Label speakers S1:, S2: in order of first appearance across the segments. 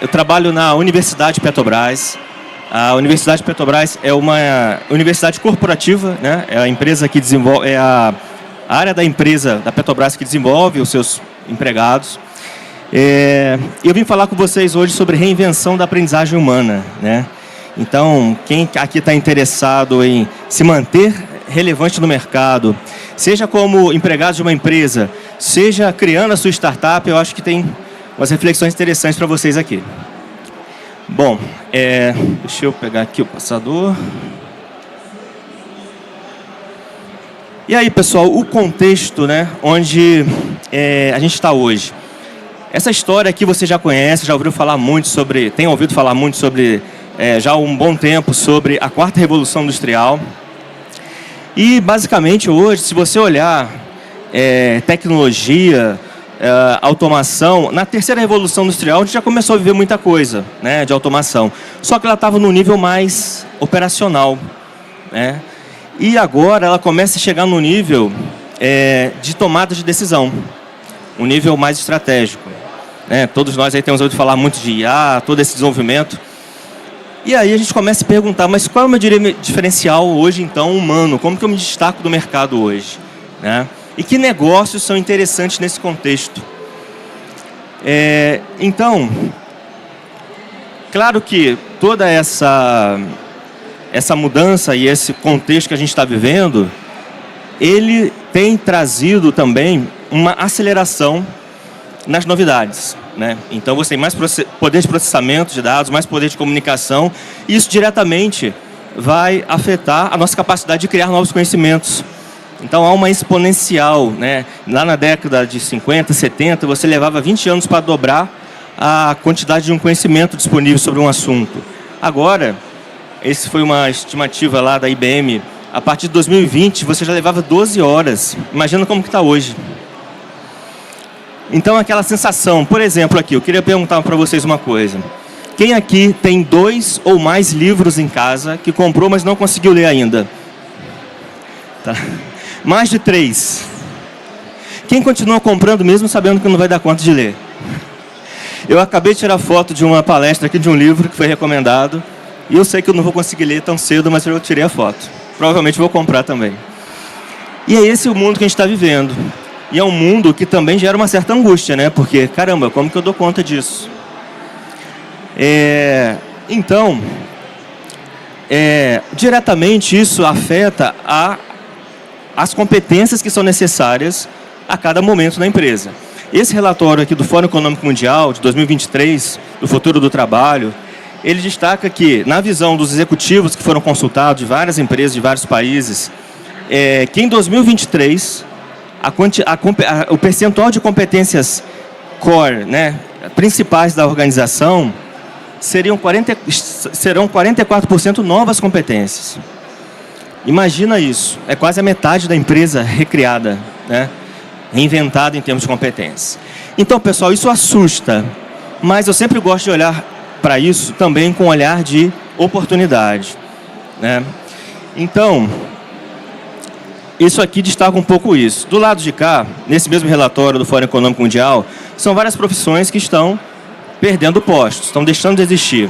S1: eu trabalho na Universidade Petrobras. A Universidade Petrobras é uma universidade corporativa, né? É a empresa que desenvolve, é a área da empresa da Petrobras que desenvolve os seus empregados. Eu vim falar com vocês hoje sobre reinvenção da aprendizagem humana, né? Então, quem aqui está interessado em se manter relevante no mercado, seja como empregado de uma empresa, seja criando a sua startup, eu acho que tem umas reflexões interessantes para vocês aqui. Bom, deixa eu pegar aqui o passador. E aí, pessoal, o contexto, né, onde a gente está hoje. Essa história aqui você já conhece, já ouviu falar muito sobre, tem ouvido falar muito sobre, já há um bom tempo, sobre a quarta revolução industrial. E, basicamente, hoje, se você olhar tecnologia, automação, na terceira revolução industrial a gente já começou a viver muita coisa, né, de automação. Só que ela estava no nível mais operacional, né? E agora ela começa a chegar no nível de tomada de decisão, um nível mais estratégico, né? Todos nós aí temos ouvido falar muito de IA, todo esse desenvolvimento. E aí a gente começa a perguntar, mas qual é o meu diferencial hoje, então, humano? Como que eu me destaco do mercado hoje, né? E que negócios são interessantes nesse contexto? Então, claro que toda essa mudança e esse contexto que a gente está vivendo, ele tem trazido também uma aceleração nas novidades, né? Então, você tem mais poder de processamento de dados, mais poder de comunicação, e isso diretamente vai afetar a nossa capacidade de criar novos conhecimentos. Então, há uma exponencial, né? Lá na década de 50, 70, você levava 20 anos para dobrar a quantidade de um conhecimento disponível sobre um assunto. Agora, essa foi uma estimativa lá da IBM, a partir de 2020, você já levava 12 horas. Imagina como que está hoje. Então, aquela sensação, por exemplo, aqui, eu queria perguntar para vocês uma coisa. Quem aqui tem 2 ou mais livros em casa que comprou, mas não conseguiu ler ainda? Tá. Mais de 3. Quem continua comprando mesmo sabendo que não vai dar conta de ler? Eu acabei de tirar foto de uma palestra aqui de um livro que foi recomendado. E eu sei que eu não vou conseguir ler tão cedo, mas eu tirei a foto. Provavelmente vou comprar também. E é esse o mundo que a gente está vivendo. E é um mundo que também gera uma certa angústia, né? Porque, caramba, como que eu dou conta disso? Então, diretamente isso afeta as competências que são necessárias a cada momento na empresa. Esse relatório aqui do Fórum Econômico Mundial, de 2023, do futuro do trabalho, ele destaca que, na visão dos executivos que foram consultados de várias empresas, de vários países, que em 2023, o percentual de competências core, né, principais da organização, serão 44% novas competências. Imagina isso, é quase a metade da empresa recriada, né? Reinventada em termos de competência. Então, pessoal, isso assusta, mas eu sempre gosto de olhar para isso também com um olhar de oportunidade, né? Então, isso aqui destaca um pouco isso. Do lado de cá, nesse mesmo relatório do Fórum Econômico Mundial, são várias profissões que estão perdendo postos, estão deixando de existir.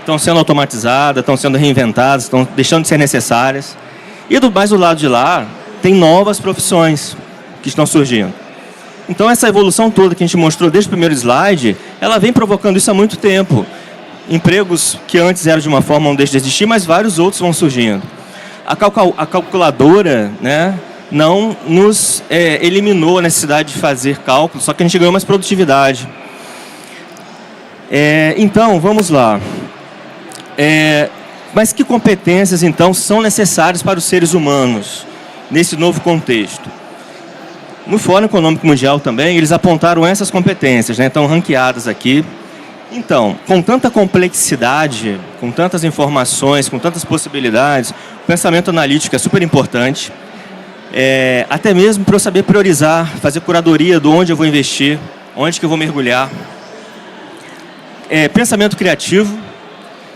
S1: Estão sendo automatizadas, estão sendo reinventadas, estão deixando de ser necessárias. E mais do lado de lá, tem novas profissões que estão surgindo. Então, essa evolução toda que a gente mostrou desde o primeiro slide, ela vem provocando isso há muito tempo. Empregos que antes eram de uma forma não deixam de existir, mas vários outros vão surgindo. A calculadora, né, não nos eliminou a necessidade de fazer cálculo, só que a gente ganhou mais produtividade. Então, vamos lá. Mas que competências, então, são necessárias para os seres humanos nesse novo contexto? No Fórum Econômico Mundial também, eles apontaram essas competências, né? Estão ranqueadas aqui. Então, com tanta complexidade, com tantas informações, com tantas possibilidades, o pensamento analítico é super importante. Até mesmo para eu saber priorizar, fazer curadoria de onde eu vou investir, onde que eu vou mergulhar. Pensamento criativo.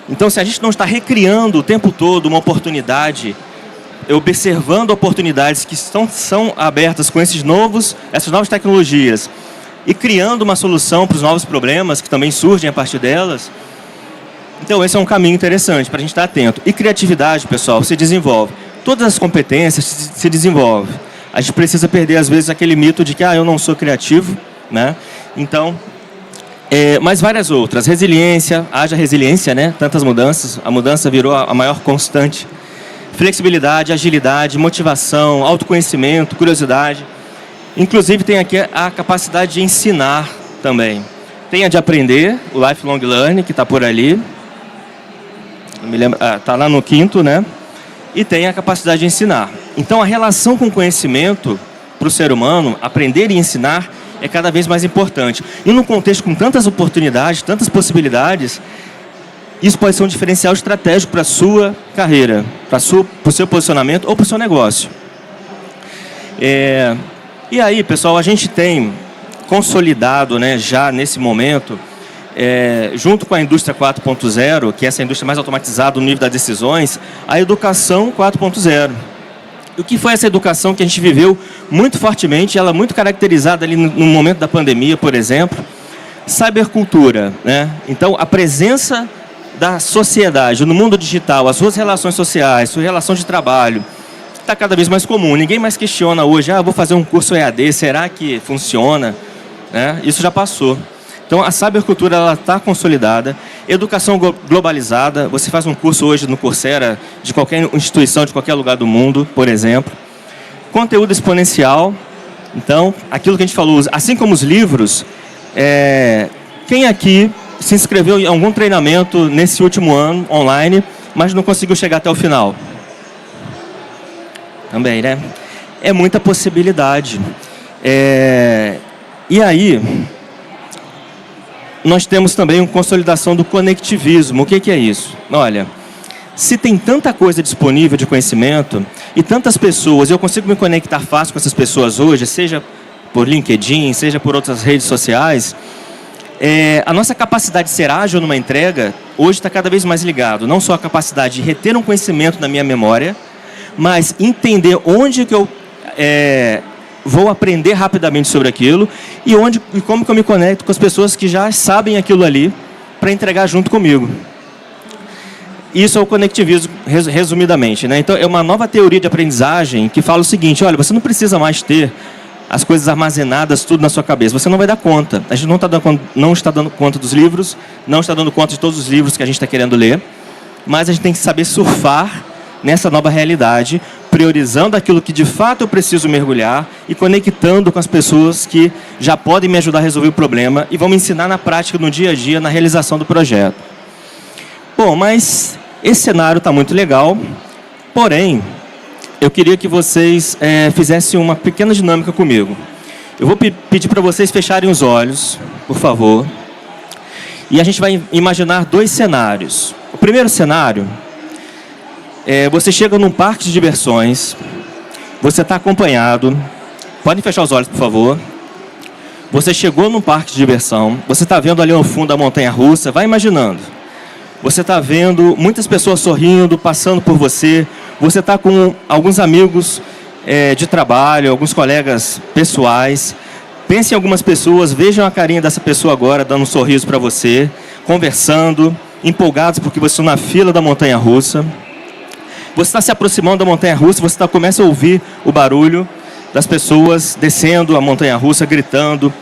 S1: Então, se a gente não está recriando o tempo todo uma oportunidade, observando oportunidades que são abertas com essas novas tecnologias, e criando uma solução para os novos problemas que também surgem a partir delas. Então, esse é um caminho interessante para a gente estar atento. E criatividade, pessoal, se desenvolve. Todas as competências se desenvolvem. A gente precisa perder, às vezes, aquele mito de que eu não sou criativo, né? Então, mas várias outras. Resiliência, haja resiliência, né? Tantas mudanças. A mudança virou a maior constante. Flexibilidade, agilidade, motivação, autoconhecimento, curiosidade. Inclusive, tem aqui a capacidade de ensinar também. Tem a de aprender, o lifelong learning, que está por ali. Não me lembro, está lá no 5º, né? E tem a capacidade de ensinar. Então, a relação com o conhecimento para o ser humano, aprender e ensinar, é cada vez mais importante. E num contexto com tantas oportunidades, tantas possibilidades, isso pode ser um diferencial estratégico para a sua carreira, para o seu posicionamento ou para o seu negócio. E aí, pessoal, a gente tem consolidado, né, já nesse momento, junto com a indústria 4.0, que é essa indústria mais automatizada no nível das decisões, a educação 4.0. O que foi essa educação que a gente viveu muito fortemente, ela muito caracterizada ali no momento da pandemia, por exemplo, cybercultura, né? Então, a presença da sociedade no mundo digital, as suas relações sociais, sua relação de trabalho, está cada vez mais comum. Ninguém mais questiona hoje, vou fazer um curso EAD, será que funciona? Né? Isso já passou. Então, a cybercultura está consolidada. Educação globalizada. Você faz um curso hoje no Coursera, de qualquer instituição, de qualquer lugar do mundo, por exemplo. Conteúdo exponencial. Então, aquilo que a gente falou, assim como os livros, quem aqui se inscreveu em algum treinamento nesse último ano, online, mas não conseguiu chegar até o final? Também, né? É muita possibilidade. E aí, nós temos também uma consolidação do conectivismo. O que é isso? Olha, se tem tanta coisa disponível de conhecimento e tantas pessoas, eu consigo me conectar fácil com essas pessoas hoje, seja por LinkedIn, seja por outras redes sociais, a nossa capacidade de ser ágil numa entrega hoje está cada vez mais ligado. Não só a capacidade de reter um conhecimento na minha memória, mas entender onde que eu vou aprender rapidamente sobre aquilo e como que eu me conecto com as pessoas que já sabem aquilo ali para entregar junto comigo. Isso é o conectivismo, resumidamente, né? Então, é uma nova teoria de aprendizagem que fala o seguinte: olha, você não precisa mais ter as coisas armazenadas tudo na sua cabeça. Você não vai dar conta. A gente não está dando conta dos livros, não está dando conta de todos os livros que a gente está querendo ler, mas a gente tem que saber surfar nessa nova realidade, priorizando aquilo que de fato eu preciso mergulhar e conectando com as pessoas que já podem me ajudar a resolver o problema e vão me ensinar na prática, no dia a dia, na realização do projeto. Bom, mas esse cenário está muito legal, porém, eu queria que vocês fizessem uma pequena dinâmica comigo. Eu vou pedir para vocês fecharem os olhos, por favor, e a gente vai imaginar 2 cenários. O primeiro cenário: você chega num parque de diversões, você está acompanhado, podem fechar os olhos, por favor. Você chegou num parque de diversão, você está vendo ali no fundo a montanha-russa, vai imaginando. Você está vendo muitas pessoas sorrindo, passando por você, você está com alguns amigos de trabalho, alguns colegas pessoais. Pense em algumas pessoas, vejam a carinha dessa pessoa agora, dando um sorriso para você, conversando, empolgados porque você está na fila da montanha-russa. Você está se aproximando da montanha-russa, você começa a ouvir o barulho das pessoas descendo a montanha-russa, gritando.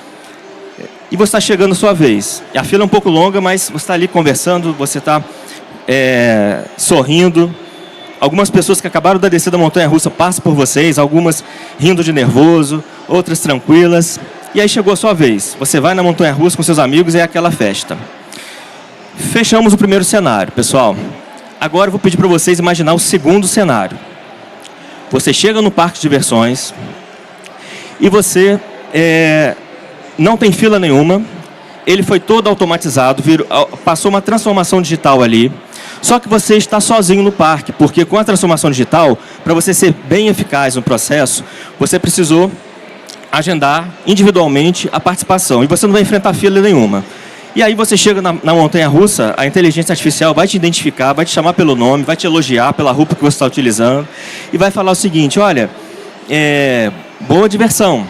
S1: E você está chegando a sua vez. A fila é um pouco longa, mas você está ali conversando, você está sorrindo. Algumas pessoas que acabaram de descer da montanha-russa passam por vocês, algumas rindo de nervoso, outras tranquilas. E aí chegou a sua vez. Você vai na montanha-russa com seus amigos e é aquela festa. Fechamos o primeiro cenário, pessoal. Agora eu vou pedir para vocês imaginar o segundo cenário. Você chega no parque de diversões e você não tem fila nenhuma, ele foi todo automatizado, passou uma transformação digital ali, só que você está sozinho no parque, porque com a transformação digital, para você ser bem eficaz no processo, você precisou agendar individualmente a participação e você não vai enfrentar fila nenhuma. E aí você chega na montanha-russa, a inteligência artificial vai te identificar, vai te chamar pelo nome, vai te elogiar pela roupa que você está utilizando e vai falar o seguinte: olha, boa diversão,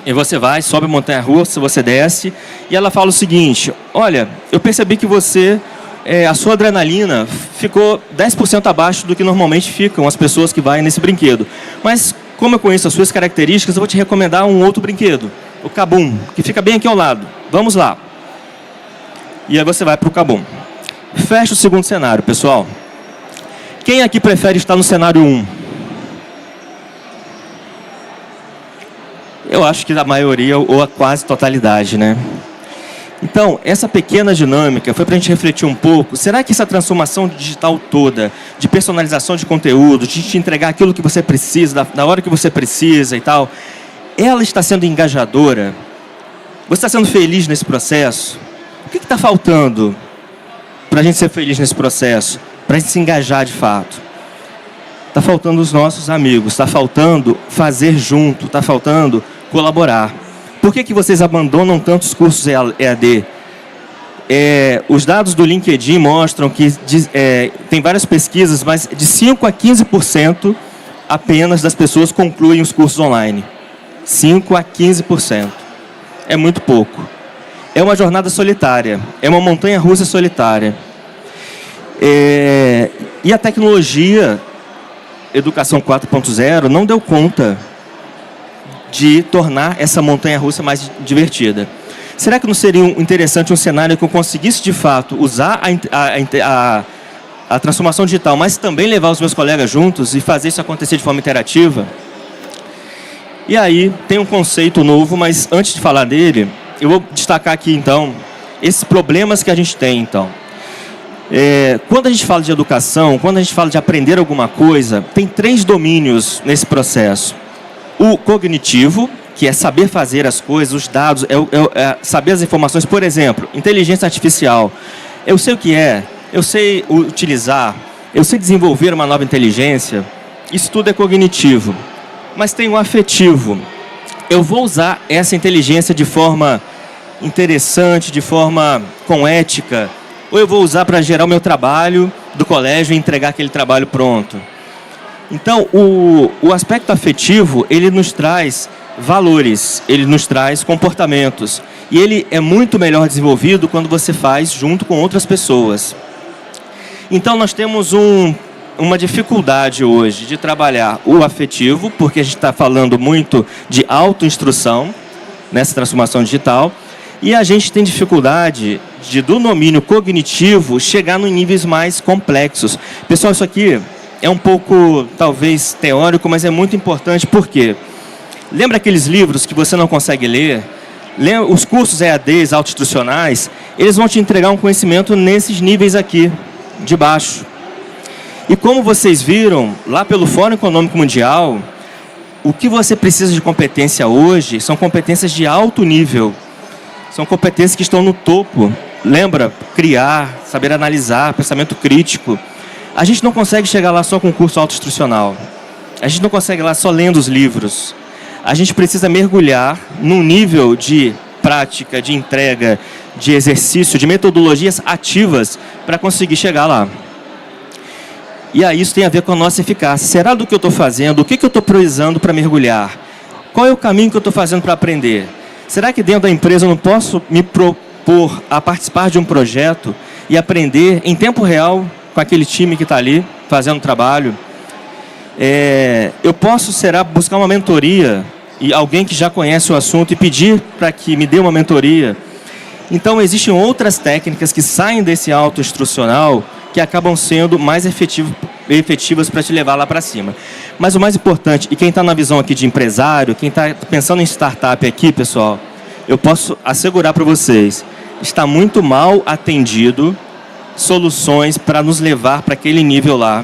S1: E você vai, sobe a montanha-russa, você desce, e ela fala o seguinte: olha, eu percebi que a sua adrenalina ficou 10% abaixo do que normalmente ficam as pessoas que vão nesse brinquedo. Mas, como eu conheço as suas características, eu vou te recomendar um outro brinquedo, o Kabum, que fica bem aqui ao lado. Vamos lá. E aí você vai para o Kabum. Fecha o segundo cenário, pessoal. Quem aqui prefere estar no cenário 1? Eu acho que a maioria, ou a quase totalidade, né? Então, essa pequena dinâmica foi para a gente refletir um pouco. Será que essa transformação digital toda, de personalização de conteúdo, de te entregar aquilo que você precisa, na hora que você precisa e tal, ela está sendo engajadora? Você está sendo feliz nesse processo? O que está faltando para a gente ser feliz nesse processo? Para a gente se engajar de fato? Está faltando os nossos amigos, está faltando fazer junto, está faltando colaborar. Por que vocês abandonam tantos cursos EAD? Os dados do LinkedIn mostram que tem várias pesquisas, mas de 5% a 15% apenas das pessoas concluem os cursos online. 5% a 15%. É muito pouco. É uma jornada solitária, é uma montanha-russa solitária. E a tecnologia, Educação 4.0, não deu conta de tornar essa montanha-russa mais divertida. Será que não seria interessante um cenário que eu conseguisse, de fato, usar a transformação digital, mas também levar os meus colegas juntos e fazer isso acontecer de forma interativa? E aí, tem um conceito novo, mas antes de falar dele, eu vou destacar aqui, então, esses problemas que a gente tem, então. Quando a gente fala de educação, quando a gente fala de aprender alguma coisa, tem 3 domínios nesse processo. O cognitivo, que é saber fazer as coisas, os dados, saber as informações. Por exemplo, inteligência artificial. Eu sei o que é, eu sei utilizar, eu sei desenvolver uma nova inteligência. Isso tudo é cognitivo. Mas tem o afetivo. Eu vou usar essa inteligência de forma interessante, de forma com ética, ou eu vou usar para gerar o meu trabalho do colégio e entregar aquele trabalho pronto. Então, o aspecto afetivo, ele nos traz valores, ele nos traz comportamentos. E ele é muito melhor desenvolvido quando você faz junto com outras pessoas. Então, nós temos uma dificuldade hoje de trabalhar o afetivo, porque a gente está falando muito de autoinstrução nessa transformação digital. E a gente tem dificuldade do domínio cognitivo chegar em níveis mais complexos. Pessoal, isso aqui é um pouco, talvez, teórico, mas é muito importante. Por quê? Lembra aqueles livros que você não consegue ler? Os cursos EADs, autoinstrucionais, eles vão te entregar um conhecimento nesses níveis aqui, de baixo. E como vocês viram, lá pelo Fórum Econômico Mundial, o que você precisa de competência hoje são competências de alto nível. São competências que estão no topo. Lembra? Criar, saber analisar, pensamento crítico. A gente não consegue chegar lá só com um curso autoinstrucional. A gente não consegue lá só lendo os livros. A gente precisa mergulhar num nível de prática, de entrega, de exercício, de metodologias ativas para conseguir chegar lá. E aí isso tem a ver com a nossa eficácia. Será do que eu estou fazendo? O que eu estou priorizando para mergulhar? Qual é o caminho que eu estou fazendo para aprender? Será que dentro da empresa eu não posso me propor a participar de um projeto e aprender em tempo real com aquele time que está ali fazendo o trabalho? Eu posso, buscar uma mentoria e alguém que já conhece o assunto e pedir para que me dê uma mentoria? Então, existem outras técnicas que saem desse autoinstrucional que acabam sendo mais efetivas para te levar lá para cima. Mas o mais importante, e quem está na visão aqui de empresário, quem está pensando em startup aqui, pessoal, eu posso assegurar para vocês, está muito mal atendido soluções para nos levar para aquele nível lá.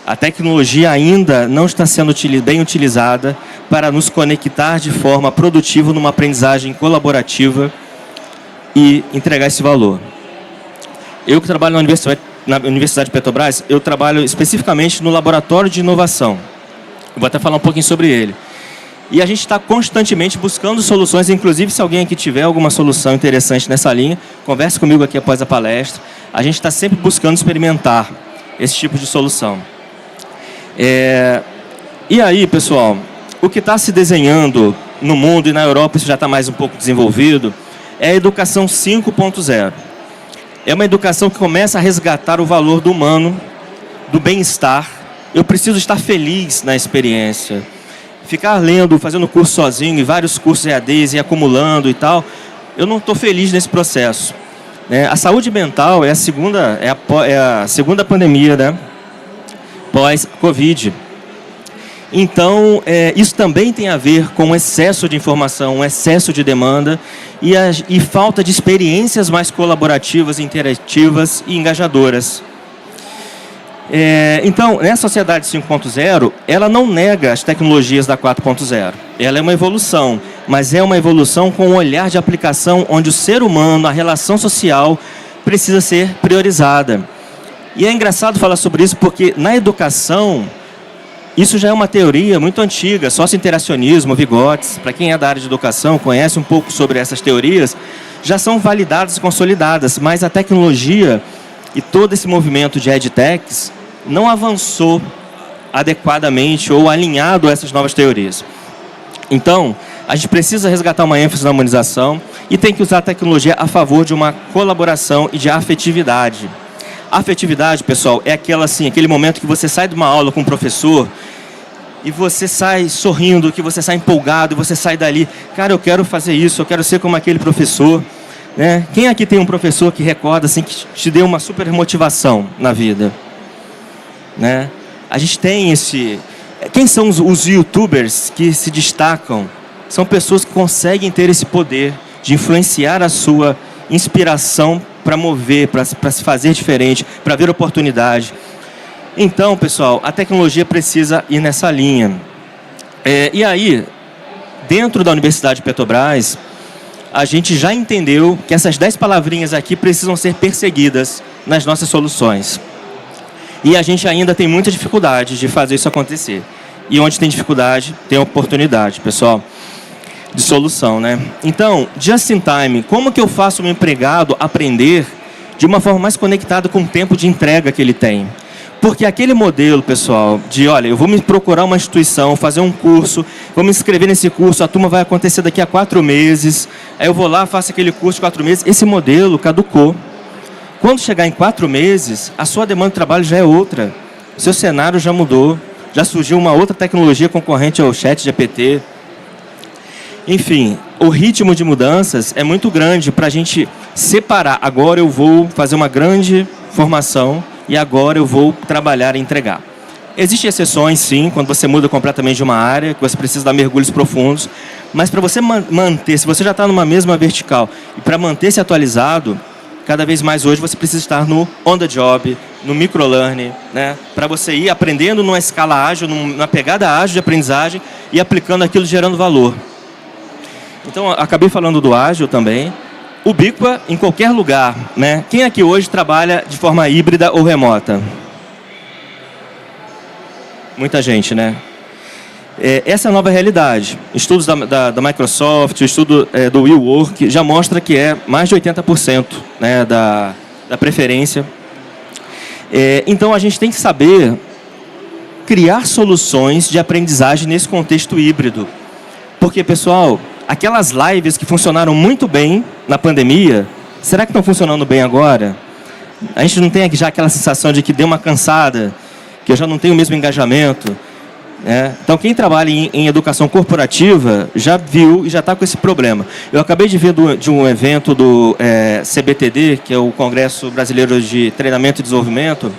S1: A tecnologia ainda não está sendo bem utilizada para nos conectar de forma produtiva numa aprendizagem colaborativa e entregar esse valor. Eu que trabalho na Universidade de Petrobras, eu trabalho especificamente no laboratório de inovação. Eu vou até falar um pouquinho sobre ele. E a gente está constantemente buscando soluções, inclusive se alguém aqui tiver alguma solução interessante nessa linha, converse comigo aqui após a palestra. A gente está sempre buscando experimentar esse tipo de solução. E aí, pessoal, o que está se desenhando no mundo, e na Europa isso já está mais um pouco desenvolvido, é a educação 5.0. É uma educação que começa a resgatar o valor do humano, do bem-estar. Eu preciso estar feliz na experiência. Ficar lendo, fazendo curso sozinho, e vários cursos EADs e acumulando e tal, eu não estou feliz nesse processo. A saúde mental é a segunda pandemia, né, pós-Covid. Então, isso também tem a ver com excesso de informação, excesso de demanda e falta de experiências mais colaborativas, interativas e engajadoras. Então, nessa sociedade 5.0, ela não nega as tecnologias da 4.0. Ela é uma evolução, mas é uma evolução com um olhar de aplicação onde o ser humano, a relação social, precisa ser priorizada. E é engraçado falar sobre isso porque na educação, isso já é uma teoria muito antiga, socio-interacionismo, Vygotsky, para quem é da área de educação, conhece um pouco sobre essas teorias, já são validadas e consolidadas, mas a tecnologia e todo esse movimento de edtechs não avançou adequadamente ou alinhado a essas novas teorias. Então, a gente precisa resgatar uma ênfase na humanização e tem que usar a tecnologia a favor de uma colaboração e de afetividade. A afetividade, pessoal, é aquele momento que você sai de uma aula com o professor e você sai sorrindo, que você sai empolgado, e você sai dali, cara, eu quero fazer isso, eu quero ser como aquele professor. Quem aqui tem um professor que recorda, assim, que te deu uma super motivação na vida? A gente tem esse... Quem são os youtubers que se destacam? São pessoas que conseguem ter esse poder de influenciar a sua inspiração para mover, para se fazer diferente, para ver oportunidade. Então, pessoal, a tecnologia precisa ir nessa linha. E aí, dentro da Universidade de Petrobras, a gente já entendeu que essas 10 palavrinhas aqui precisam ser perseguidas nas nossas soluções. E a gente ainda tem muita dificuldade de fazer isso acontecer. E onde tem dificuldade, tem oportunidade, pessoal, de solução, né? Então, just in time, como que eu faço o meu empregado aprender de uma forma mais conectada com o tempo de entrega que ele tem? Porque aquele modelo, pessoal, de, olha, eu vou me procurar uma instituição, fazer um curso, vou me inscrever nesse curso, a turma vai acontecer daqui a 4 meses, aí eu vou lá, faço aquele curso de 4 meses, esse modelo caducou. Quando chegar em 4 meses, a sua demanda de trabalho já é outra, o seu cenário já mudou, já surgiu uma outra tecnologia concorrente ao ChatGPT. Enfim, o ritmo de mudanças é muito grande para a gente separar. Agora eu vou fazer uma grande formação e agora eu vou trabalhar e entregar. Existem exceções, sim, quando você muda completamente de uma área, que você precisa dar mergulhos profundos, mas para você manter, se você já está numa mesma vertical, e para manter-se atualizado, cada vez mais hoje você precisa estar no on the job, no microlearning, né? Para você ir aprendendo numa escala ágil, numa pegada ágil de aprendizagem e aplicando aquilo gerando valor. Então, acabei falando do ágil também. Ubíqua em qualquer lugar, né? Quem aqui hoje trabalha de forma híbrida ou remota? Muita gente, né? Essa é a nova realidade. Estudos da Microsoft, o estudo do WeWork já mostra que é mais de 80%, né, da preferência. Então, a gente tem que saber criar soluções de aprendizagem nesse contexto híbrido. Porque, pessoal, aquelas lives que funcionaram muito bem na pandemia, será que estão funcionando bem agora? A gente não tem já aquela sensação de que deu uma cansada, que eu já não tenho o mesmo engajamento. Então, quem trabalha em educação corporativa já viu e já está com esse problema. Eu acabei de ver de um evento do CBTD, que é o Congresso Brasileiro de Treinamento e Desenvolvimento,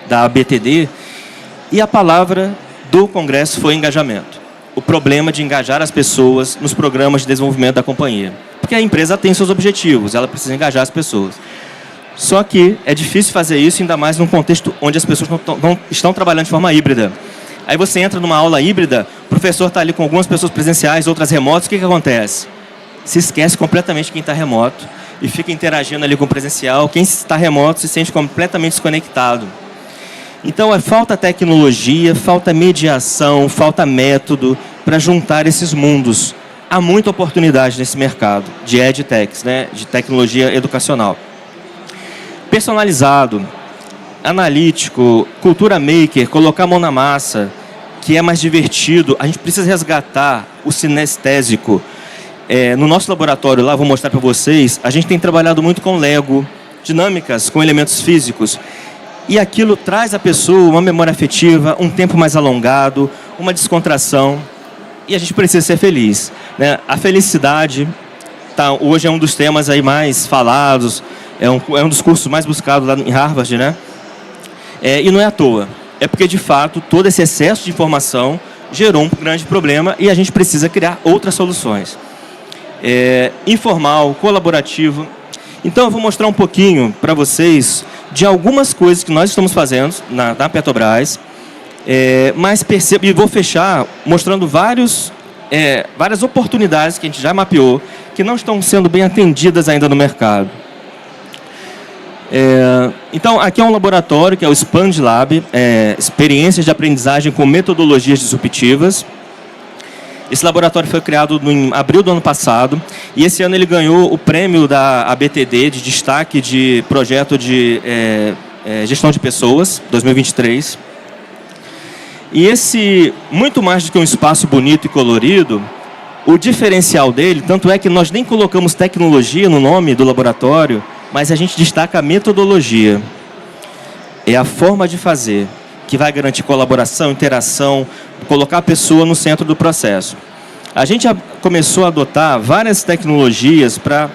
S1: da ABTD, e a palavra do congresso foi engajamento. O problema de engajar as pessoas nos programas de desenvolvimento da companhia. Porque a empresa tem seus objetivos, ela precisa engajar as pessoas. Só que é difícil fazer isso, ainda mais num contexto onde as pessoas não estão trabalhando de forma híbrida. Aí você entra numa aula híbrida, o professor está ali com algumas pessoas presenciais, outras remotas, o que acontece? Se esquece completamente quem está remoto e fica interagindo ali com o presencial. Quem está remoto se sente completamente desconectado. Então, falta tecnologia, falta mediação, falta método para juntar esses mundos. Há muita oportunidade nesse mercado de edtechs, né, de tecnologia educacional. Personalizado, analítico, cultura maker, colocar a mão na massa, que é mais divertido. A gente precisa resgatar o sinestésico. No nosso laboratório lá, vou mostrar para vocês, a gente tem trabalhado muito com Lego, dinâmicas com elementos físicos. E aquilo traz à pessoa uma memória afetiva, um tempo mais alongado, uma descontração. E a gente precisa ser feliz, né? A felicidade hoje é um dos temas aí mais falados, é um dos cursos mais buscados lá em Harvard, né? E não é à toa. É porque, de fato, todo esse excesso de informação gerou um grande problema e a gente precisa criar outras soluções. Informal, colaborativo. Então, eu vou mostrar um pouquinho para vocês de algumas coisas que nós estamos fazendo na Petrobras, mas percebo, e vou fechar mostrando várias oportunidades que a gente já mapeou, que não estão sendo bem atendidas ainda no mercado. Então, aqui é um laboratório, que é o Expand Lab, experiências de aprendizagem com metodologias disruptivas. Esse laboratório foi criado em abril do ano passado, e esse ano ele ganhou o prêmio da ABTD de destaque de projeto de gestão de pessoas, 2023. E esse, muito mais do que um espaço bonito e colorido, o diferencial dele, tanto é que nós nem colocamos tecnologia no nome do laboratório, mas a gente destaca a metodologia. É a forma de fazer, que vai garantir colaboração, interação, colocar a pessoa no centro do processo. A gente começou a adotar várias tecnologias para...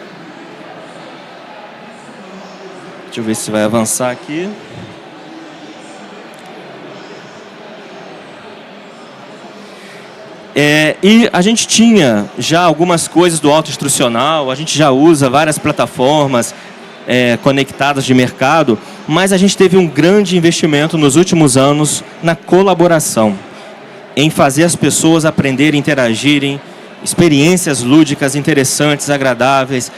S1: Deixa eu ver se vai avançar aqui. E a gente tinha já algumas coisas do auto-instrucional, a gente já usa várias plataformas conectadas de mercado, mas a gente teve um grande investimento nos últimos anos na colaboração, em fazer as pessoas aprenderem, interagirem, experiências lúdicas, interessantes, agradáveis,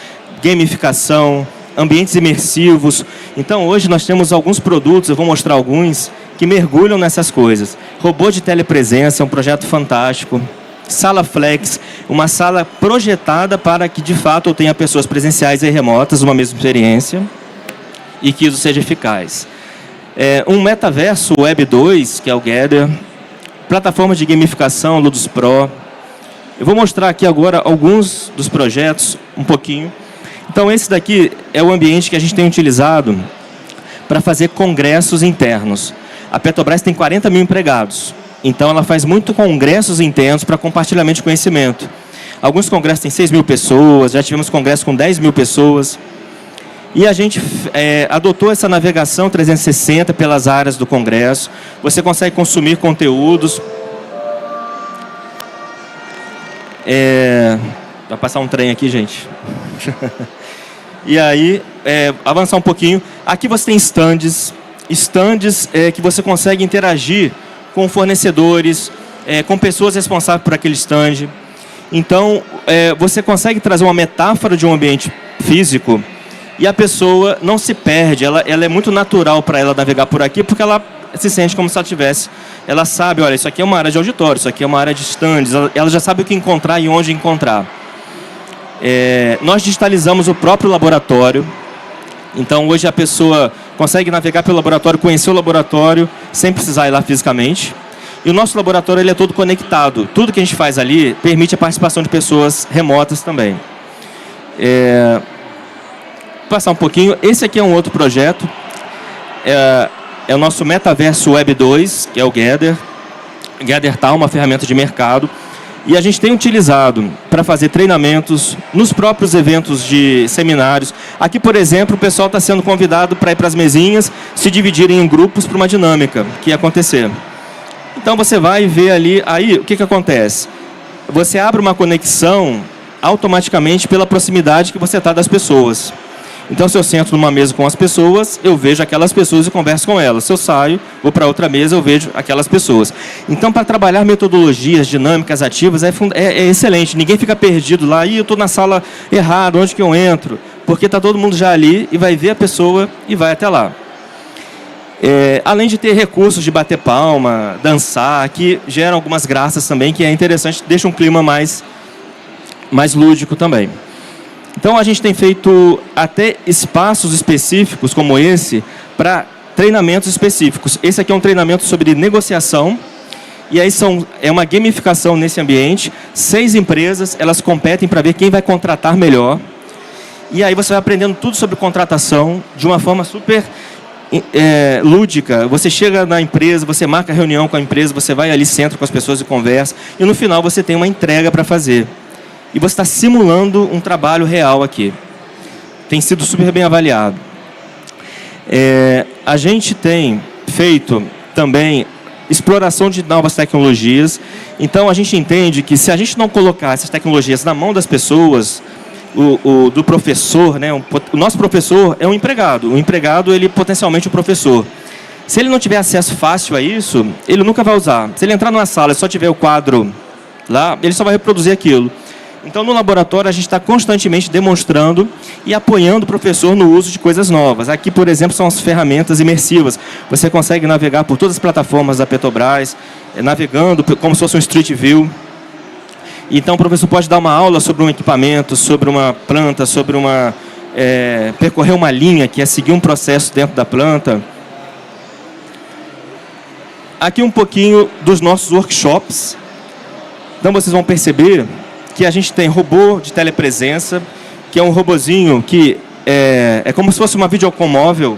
S1: gamificação, ambientes imersivos. Então, hoje nós temos alguns produtos, eu vou mostrar alguns, que mergulham nessas coisas. Robô de telepresença, é um projeto fantástico. Sala Flex, uma sala projetada para que, de fato, eu tenha pessoas presenciais e remotas, uma mesma experiência, e que isso seja eficaz. Um metaverso Web 2, que é o Gather, plataforma de gamificação, Ludus Pro. Eu vou mostrar aqui agora alguns dos projetos, um pouquinho. Então, esse daqui é o ambiente que a gente tem utilizado para fazer congressos internos. A Petrobras tem 40 mil empregados, então ela faz muito congressos internos para compartilhamento de conhecimento. Alguns congressos têm 6 mil pessoas, já tivemos congressos com 10 mil pessoas. E a gente adotou essa navegação 360 pelas áreas do congresso. Você consegue consumir conteúdos. Vai passar um trem aqui, gente. E aí, avançar um pouquinho. Aqui você tem stands que você consegue interagir com fornecedores, com pessoas responsáveis por aquele stand. Então, você consegue trazer uma metáfora de um ambiente físico e a pessoa não se perde. Ela é muito natural para ela navegar por aqui, porque ela se sente como se ela tivesse... Ela sabe, olha, isso aqui é uma área de auditório, isso aqui é uma área de stands. Ela já sabe o que encontrar e onde encontrar. Nós digitalizamos o próprio laboratório. Então, hoje a pessoa consegue navegar pelo laboratório, conhecer o laboratório, sem precisar ir lá fisicamente. E o nosso laboratório ele é todo conectado. Tudo que a gente faz ali permite a participação de pessoas remotas também. Vou passar um pouquinho. Esse aqui é um outro projeto. É o nosso metaverso Web 2, que é o Gather. Gather tá uma ferramenta de mercado. E a gente tem utilizado para fazer treinamentos nos próprios eventos de seminários. Aqui, por exemplo, o pessoal está sendo convidado para ir para as mesinhas, se dividirem em grupos para uma dinâmica que ia acontecer. Então, você vai ver ali, aí o que acontece? Você abre uma conexão automaticamente pela proximidade que você está das pessoas. Então, se eu sento numa mesa com as pessoas, eu vejo aquelas pessoas e converso com elas. Se eu saio, vou para outra mesa, eu vejo aquelas pessoas. Então, para trabalhar metodologias dinâmicas ativas, é excelente. Ninguém fica perdido lá. Eu estou na sala errada, onde que eu entro? Porque está todo mundo já ali e vai ver a pessoa e vai até lá. Além de ter recursos de bater palma, dançar, que geram algumas graças também, que é interessante, deixa um clima mais lúdico também. Então, a gente tem feito até espaços específicos como esse para treinamentos específicos. Esse aqui é um treinamento sobre negociação E aí é uma gamificação nesse ambiente. 6 empresas, elas competem para ver quem vai contratar melhor. E aí você vai aprendendo tudo sobre contratação de uma forma super lúdica. Você chega na empresa, você marca reunião com a empresa, você vai ali, senta com as pessoas e conversa. E no final você tem uma entrega para fazer. E você está simulando um trabalho real aqui. Tem sido super bem avaliado. A gente tem feito também exploração de novas tecnologias. Então, a gente entende que se a gente não colocar essas tecnologias na mão das pessoas, do professor, né? O nosso professor é um empregado. O empregado, ele potencialmente é um professor. Se ele não tiver acesso fácil a isso, ele nunca vai usar. Se ele entrar numa sala e só tiver o quadro lá, ele só vai reproduzir aquilo. Então, no laboratório, a gente está constantemente demonstrando e apoiando o professor no uso de coisas novas. Aqui, por exemplo, são as ferramentas imersivas. Você consegue navegar por todas as plataformas da Petrobras, navegando como se fosse um Street View. Então, o professor pode dar uma aula sobre um equipamento, sobre uma planta, sobre percorrer uma linha, que é seguir um processo dentro da planta. Aqui um pouquinho dos nossos workshops. Então, vocês vão perceber que a gente tem robô de telepresença, que é um robozinho que é como se fosse uma videocom móvel,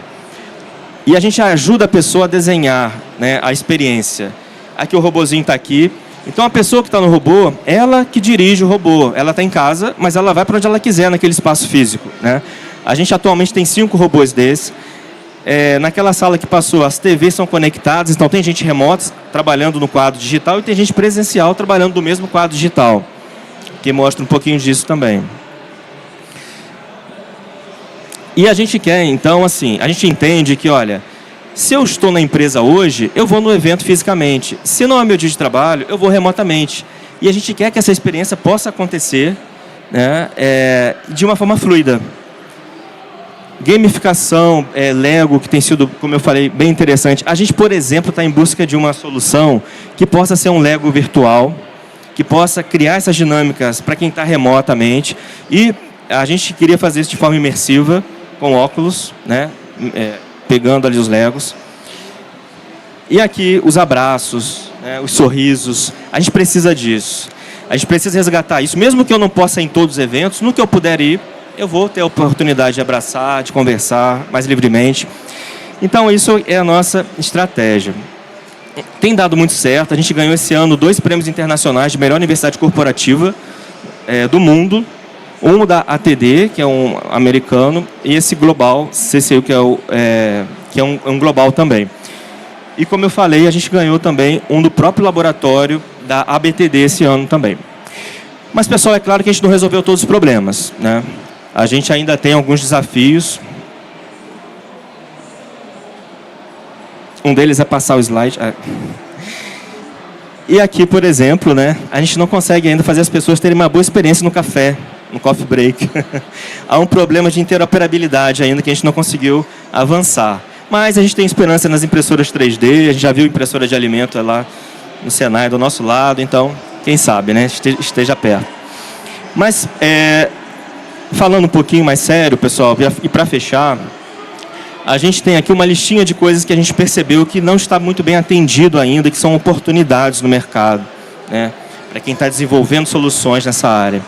S1: e a gente ajuda a pessoa a desenhar, né, a experiência. Aqui o robozinho está aqui. Então a pessoa que está no robô, ela que dirige o robô. Ela está em casa, mas ela vai para onde ela quiser naquele espaço físico, né? A gente atualmente tem 5 robôs desses. Naquela sala que passou, as TVs são conectadas, então tem gente remota trabalhando no quadro digital e tem gente presencial trabalhando do mesmo quadro digital, que mostra um pouquinho disso também. E a gente quer, então, assim, a gente entende que, olha, se eu estou na empresa hoje, eu vou no evento fisicamente. Se não é meu dia de trabalho, eu vou remotamente. E a gente quer que essa experiência possa acontecer, né, de uma forma fluida. Gamificação, Lego, que tem sido, como eu falei, bem interessante. A gente, por exemplo, está em busca de uma solução que possa ser um Lego virtual, que possa criar essas dinâmicas para quem está remotamente. E a gente queria fazer isso de forma imersiva, com óculos, né? Pegando ali os Legos. E aqui os abraços, né? Os sorrisos. A gente precisa disso. A gente precisa resgatar isso. Mesmo que eu não possa ir em todos os eventos, no que eu puder ir, eu vou ter a oportunidade de abraçar, de conversar mais livremente. Então, isso é a nossa estratégia. Tem dado muito certo. A gente ganhou esse ano 2 prêmios internacionais de melhor universidade corporativa do mundo. Um da ATD, que é um americano, e esse global, CCU, que é um global também. E como eu falei, a gente ganhou também um do próprio laboratório da ABTD esse ano também. Mas, pessoal, é claro que a gente não resolveu todos os problemas, né? A gente ainda tem alguns desafios. Um deles é passar o slide. E aqui, por exemplo, né, a gente não consegue ainda fazer as pessoas terem uma boa experiência no café, no coffee break. Há um problema de interoperabilidade ainda que a gente não conseguiu avançar. Mas a gente tem esperança nas impressoras 3D, a gente já viu impressora de alimento lá no Senai do nosso lado, então, quem sabe, né, esteja perto. Mas, falando um pouquinho mais sério, pessoal, e para fechar, a gente tem aqui uma listinha de coisas que a gente percebeu que não está muito bem atendido ainda, que são oportunidades no mercado, né, para quem está desenvolvendo soluções nessa área.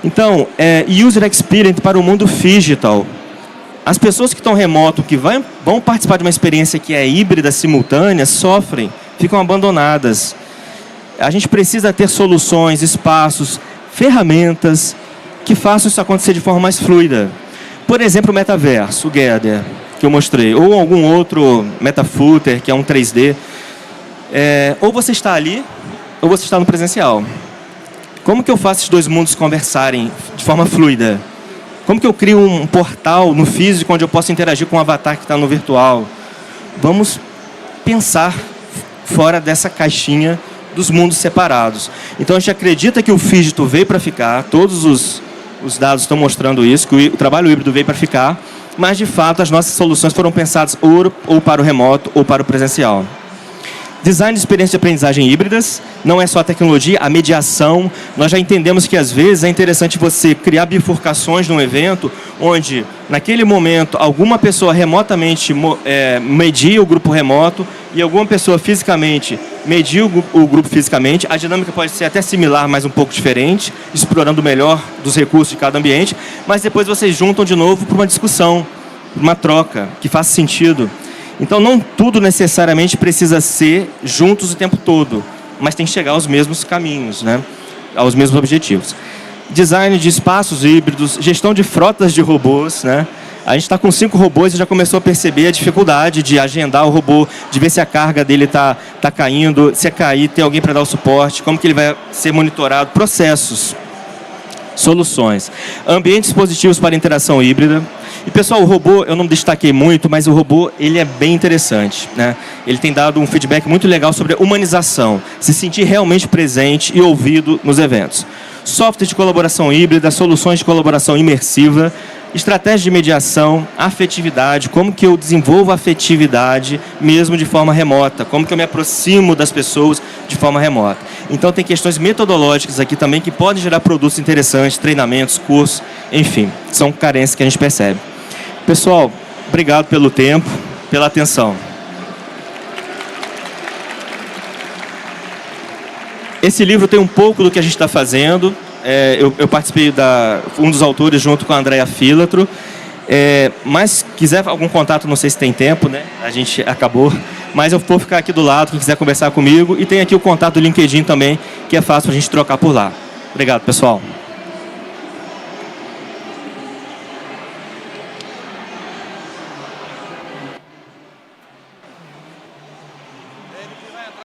S1: Então, User Experience para o mundo digital. As pessoas que estão remoto, que vão participar de uma experiência que é híbrida, simultânea, sofrem, ficam abandonadas. A gente precisa ter soluções, espaços, ferramentas que façam isso acontecer de forma mais fluida. Por exemplo, o metaverso, o Gather, que eu mostrei, ou algum outro MetaFooter, que é um 3D. Ou você está ali, ou você está no presencial. Como que eu faço esses dois mundos conversarem de forma fluida? Como que eu crio um portal no físico onde eu posso interagir com o avatar que está no virtual? Vamos pensar fora dessa caixinha dos mundos separados. Então, a gente acredita que o físico veio para ficar, todos os dados estão mostrando isso, que o trabalho híbrido veio para ficar, mas, de fato, as nossas soluções foram pensadas ou para o remoto ou para o presencial. Design de experiência de aprendizagem híbridas, não é só a tecnologia, a mediação. Nós já entendemos que, às vezes, é interessante você criar bifurcações num evento onde, naquele momento, alguma pessoa remotamente media o grupo remoto e alguma pessoa fisicamente media o grupo fisicamente. A dinâmica pode ser até similar, mas um pouco diferente, explorando o melhor dos recursos de cada ambiente, mas depois vocês juntam de novo para uma discussão, uma troca que faça sentido. Então, não tudo necessariamente precisa ser juntos o tempo todo, mas tem que chegar aos mesmos caminhos, né? Aos mesmos objetivos. Design de espaços híbridos, gestão de frotas de robôs, né? A gente está com 5 robôs e já começou a perceber a dificuldade de agendar o robô, de ver se a carga dele está caindo, se cair, tem alguém para dar o suporte, como que ele vai ser monitorado, processos, soluções. Ambientes positivos para interação híbrida. E, pessoal, o robô, eu não destaquei muito, mas o robô, ele é bem interessante, né? Ele tem dado um feedback muito legal sobre a humanização, se sentir realmente presente e ouvido nos eventos. Software de colaboração híbrida, soluções de colaboração imersiva, estratégia de mediação, afetividade, como que eu desenvolvo a afetividade mesmo de forma remota, como que eu me aproximo das pessoas de forma remota. Então, tem questões metodológicas aqui também que podem gerar produtos interessantes, treinamentos, cursos, enfim, são carências que a gente percebe. Pessoal, obrigado pelo tempo, pela atenção. Esse livro tem um pouco do que a gente está fazendo. Eu participei um dos autores junto com a Andrea Filatro. Mas quiser algum contato, não sei se tem tempo, né? A gente acabou. Mas eu vou ficar aqui do lado, quem quiser conversar comigo. E tem aqui o contato do LinkedIn também, que é fácil a gente trocar por lá. Obrigado, pessoal.